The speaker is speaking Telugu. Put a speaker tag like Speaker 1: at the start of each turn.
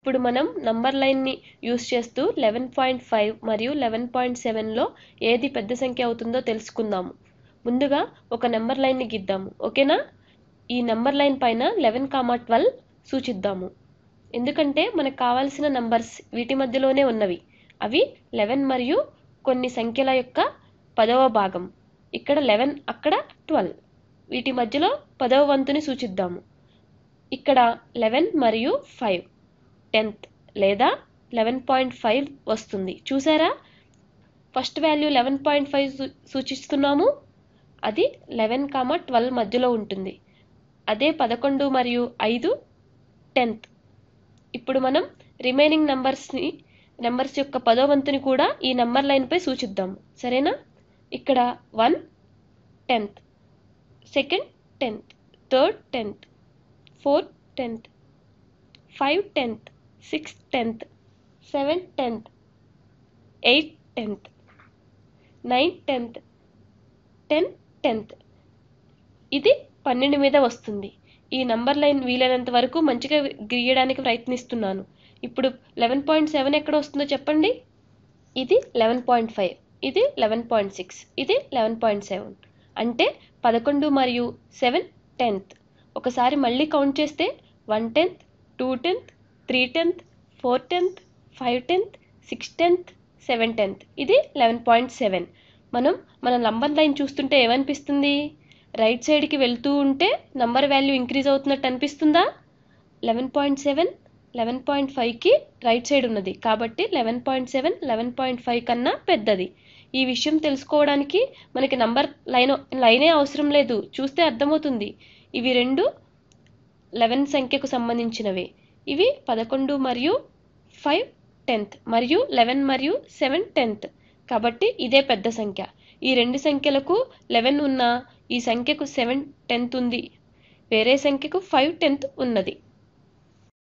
Speaker 1: ఇప్పుడు మనం నంబర్ లైన్ని యూస్ చేస్తూ 11.5 మరియు 11.7లో ఏది పెద్ద సంఖ్య అవుతుందో తెలుసుకుందాము. ముందుగా ఒక నెంబర్ లైన్ని గీద్దాము. ఓకేనా? ఈ నెంబర్ లైన్ పైన 11, 12 సూచిద్దాము. ఎందుకంటే మనకు కావాల్సిన నంబర్స్ వీటి మధ్యలోనే ఉన్నవి. అవి 11 మరియు కొన్ని సంఖ్యల యొక్క 10వ భాగం. ఇక్కడ 11, అక్కడ 12. వీటి మధ్యలో 10వ వంతుని సూచిద్దాము. ఇక్కడ 11 మరియు 5 10th లేదా 11.5 వస్తుంది. చూసారా? ఫస్ట్ వాల్యూ 11.5 సూచిస్తున్నాము. అది 11, 12 మధ్యలో ఉంటుంది. అదే 11 మరియు 5 10th. ఇప్పుడు మనం రిమైనింగ్ నంబర్స్ యొక్క 10వ వంతుని కూడా ఈ నంబర్ లైన్ పై సూచిద్దాము. సరేనా? ఇక్కడ 1 10th, second 10th, third 10th, 4th 10th, 5 10th, 6 10th, 7 10th, 8 10th, 9 10th, 10 10th. ఇది 12 మీద వస్తుంది. ఈ నంబర్ లైన్ వీలైనంత వరకు మంచిగా గీయడానికి ప్రయత్నిస్తున్నాను. ఇప్పుడు 11.7 ఎక్కడ వస్తుందో చెప్పండి. ఇది 11.5, ఇది 11.6, ఇది 11.7. అంటే 11 మరియు 7 10th. ఒకసారి మళ్ళీ కౌంట్ చేస్తే 1 10th, 2 10th, 3 10th, 4 10th, 5 10th, 6 10th, 7 10th. ఇది 11.7. మనం మన నంబర్ లైన్ చూస్తుంటే ఏమనిపిస్తుంది? రైట్ సైడ్కి వెళ్తూ ఉంటే నంబర్ వాల్యూ ఇంక్రీజ్ అవుతున్నట్టు అనిపిస్తుందా? 11.7 11.5కి రైట్ సైడ్ ఉన్నది కాబట్టి 11.7 11.5 కన్నా పెద్దది. ఈ విషయం తెలుసుకోవడానికి మనకి నంబర్ లైనే అవసరం లేదు, చూస్తే అర్థమవుతుంది. ఇవి రెండు 11 సంఖ్యకు సంబంధించినవి. ఇవి 11 మరియు 5 10th మరియు 11 మరియు 7 10th. కాబట్టి ఇదే పెద్ద సంఖ్య. ఈ రెండు సంఖ్యలకు 11 ఉన్నా ఈ సంఖ్యకు 7 10th ఉంది, వేరే సంఖ్యకు 5 10th ఉన్నది.